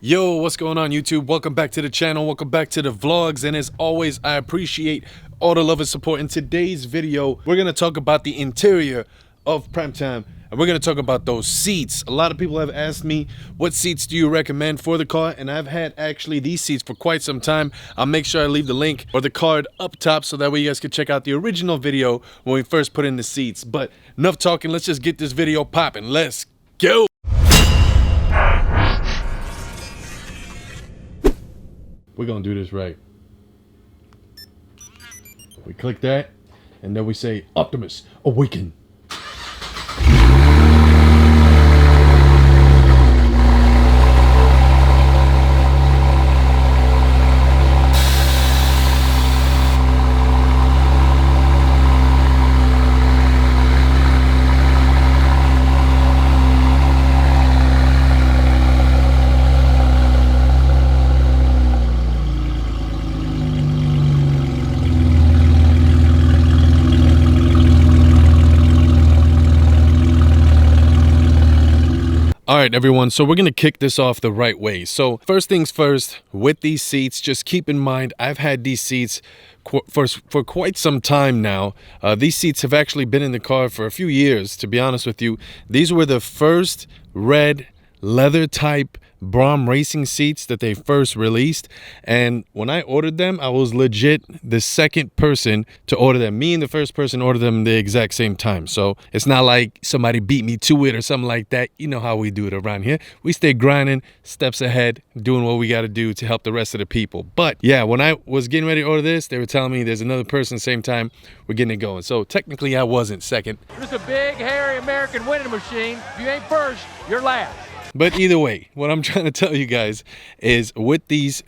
Yo, what's going on YouTube? Welcome back to the channel, welcome back to the vlogs, and as always I appreciate all the love and support. In today's video we're going to talk about the interior of Primetime, and we're going to talk about those seats. A lot of people have asked me, what seats do you recommend for the car? And I've had actually these seats for quite some time. I'll make sure I leave the link or the card up top so that way you guys can check out the original video when we first put in the seats. But enough talking, let's just get this video popping. Let's go. We're gonna do this right. We click that, and then we say, Optimus, awaken. All right, everyone, so we're going to kick this off the right way. So first things first, with these seats, just keep in mind, I've had these seats for quite some time now. These seats have actually been in the car for a few years, to be honest with you. These were the first red leather type BRAUM racing seats that they first released, and when I ordered them, I was legit the second person to order them. Me and the first person ordered them the exact same time, so it's not like somebody beat me to it or something like that. You know how we do it around here. We stay grinding, steps ahead, doing what we got to do to help the rest of the people. But yeah, when I was getting ready to order this, they were telling me there's another person same time, we're getting it going. So technically I wasn't second. It's a big hairy American winning machine. If you ain't first, you're last. But either way, what I'm trying to tell you guys is with these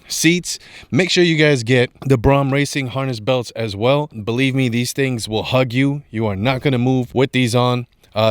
seats, make sure you guys get the BRAUM racing harness belts as well. Believe me, these things will hug you. You are not going to move with these on.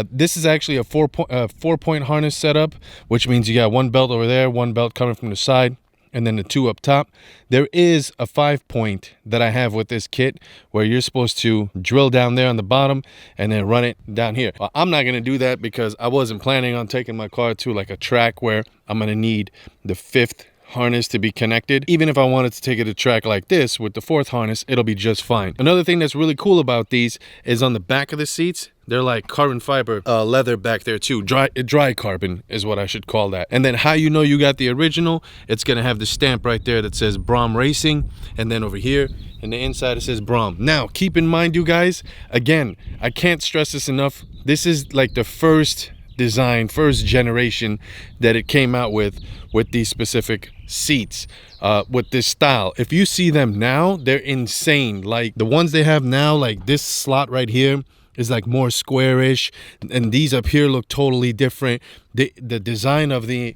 This is actually a four-point harness setup, which means you got one belt over there, one belt coming from the side, and then the two up top. There is a 5-point that I have with this kit where you're supposed to drill down there on the bottom and then run it down here. Well, I'm not going to do that because I wasn't planning on taking my car to like a track where I'm going to need the 5th harness to be connected. Even if I wanted to take it to track like this with the 4th harness, it'll be just fine. Another thing that's really cool about these is on the back of the seats, they're like carbon fiber leather back there too. Dry carbon is what I should call that. And then how you know you got the original, it's gonna have the stamp right there that says BRAUM Racing, and then over here in the inside it says BRAUM. Now keep in mind, you guys, again, I can't stress this enough, this is like the first design, first generation that it came out with these specific seats, with this style. If you see them now, they're insane. Like the ones they have now, like this slot right here is like more squarish, and these up here look totally different. The design of the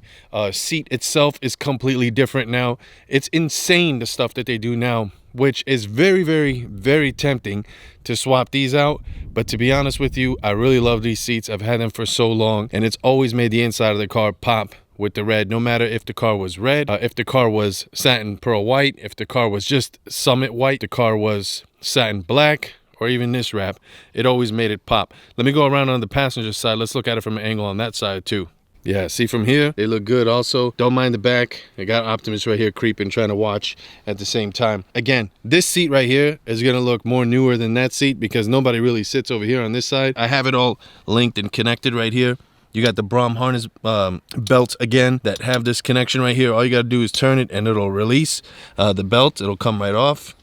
seat itself is completely different now. It's insane, the stuff that they do now, which is very, very, very tempting to swap these out. But to be honest with you, I really love these seats. I've had them for so long, and it's always made the inside of the car pop with the red. No matter if the car was red, if the car was satin pearl white, if the car was just summit white, the car was satin black, or even this wrap, it always made it pop. Let me go around on the passenger side. Let's look at it from an angle on that side too. Yeah, see from here, they look good also. Don't mind the back. I got Optimus right here creeping, trying to watch at the same time. Again, this seat right here is gonna look more newer than that seat because nobody really sits over here on this side. I have it all linked and connected right here. You got the BRAUM harness belts again that have this connection right here. All you gotta do is turn it and it'll release the belt. It'll come right off.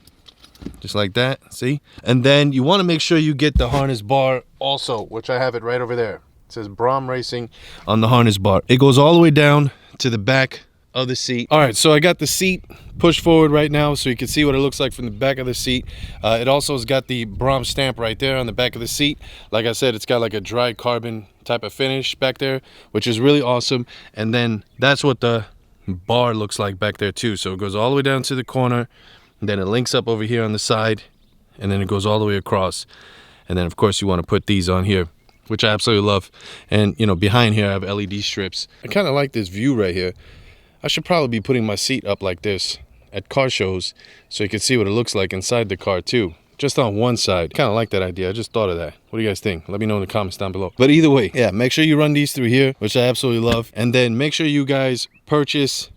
Just like that, see? And then you want to make sure you get the harness bar also, which I have it right over there. It says BRAUM Racing on the harness bar. It goes all the way down to the back of the seat. All right, so I got the seat pushed forward right now so you can see what it looks like from the back of the seat. It also has got the BRAUM stamp right there on the back of the seat. Like I said, it's got like a dry carbon type of finish back there, which is really awesome. And then that's what the bar looks like back there too. So it goes all the way down to the corner, and then it links up over here on the side, and then it goes all the way across. And then of course you want to put these on here, which I absolutely love. And you know, behind here I have LED strips. I kind of like this view right here. I should probably be putting my seat up like this at car shows so you can see what it looks like inside the car too. just on one side. Kind of like that idea. I just thought of that. What do you guys think? Let me know in the comments down below. But either way, yeah, make sure you run these through here, which I absolutely love. And then make sure you guys purchase,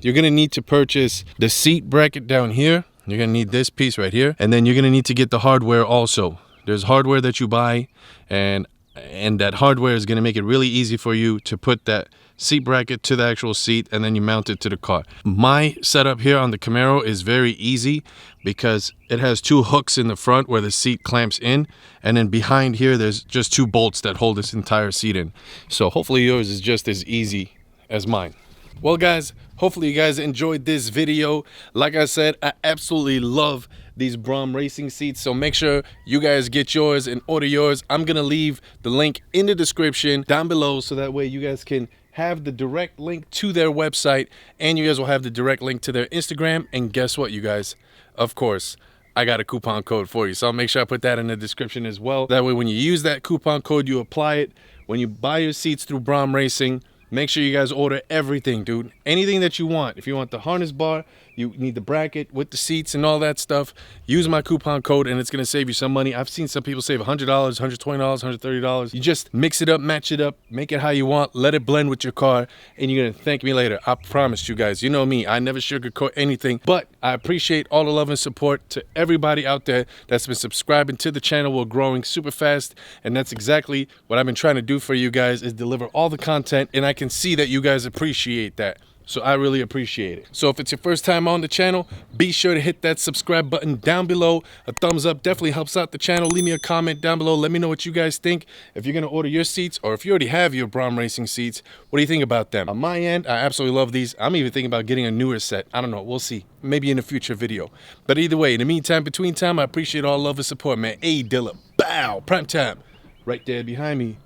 you're gonna need to purchase the seat bracket down here. You're gonna need this piece right here. And then you're gonna need to get the hardware also. There's hardware that you buy, and that hardware is gonna make it really easy for you to put that seat bracket to the actual seat, and then you mount it to the car. My setup here on the Camaro is very easy because it has two hooks in the front where the seat clamps in, and then behind here there's just two bolts that hold this entire seat in. So hopefully yours is just as easy as mine. Well guys, hopefully you guys enjoyed this video. Like I said, I absolutely love these BRAUM racing seats, so make sure you guys get yours and order yours. I'm gonna leave the link in the description down below, so that way you guys can have the direct link to their website, and you guys will have the direct link to their Instagram. And guess what, you guys? Of course, I got a coupon code for you, so I'll make sure I put that in the description as well. That way when you use that coupon code, you apply it. When you buy your seats through BRAUM Racing, make sure you guys order everything, dude. Anything that you want. If you want the harness bar, you need the bracket with the seats and all that stuff, use my coupon code and it's gonna save you some money. I've seen some people save $100, $120, $130. You just mix it up, match it up, make it how you want, let it blend with your car, and you're gonna thank me later. I promise you guys. You know me, I never sugarcoat anything, but I appreciate all the love and support to everybody out there that's been subscribing to the channel. We're growing super fast, and that's exactly what I've been trying to do for you guys, is deliver all the content, and I can see that you guys appreciate that. So I really appreciate it. So if it's your first time on the channel, be sure to hit that subscribe button down below. A thumbs up definitely helps out the channel. Leave me a comment down below. Let me know what you guys think. If you're gonna order your seats, or if you already have your BRAUM racing seats, what do you think about them? On my end, I absolutely love these. I'm even thinking about getting a newer set. I don't know, we'll see. Maybe in a future video. But either way, in the meantime, between time, I appreciate all love and support, man. Hey, Dilla, bow, prime time, right there behind me.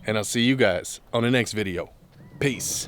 And I'll see you guys on the next video. Peace.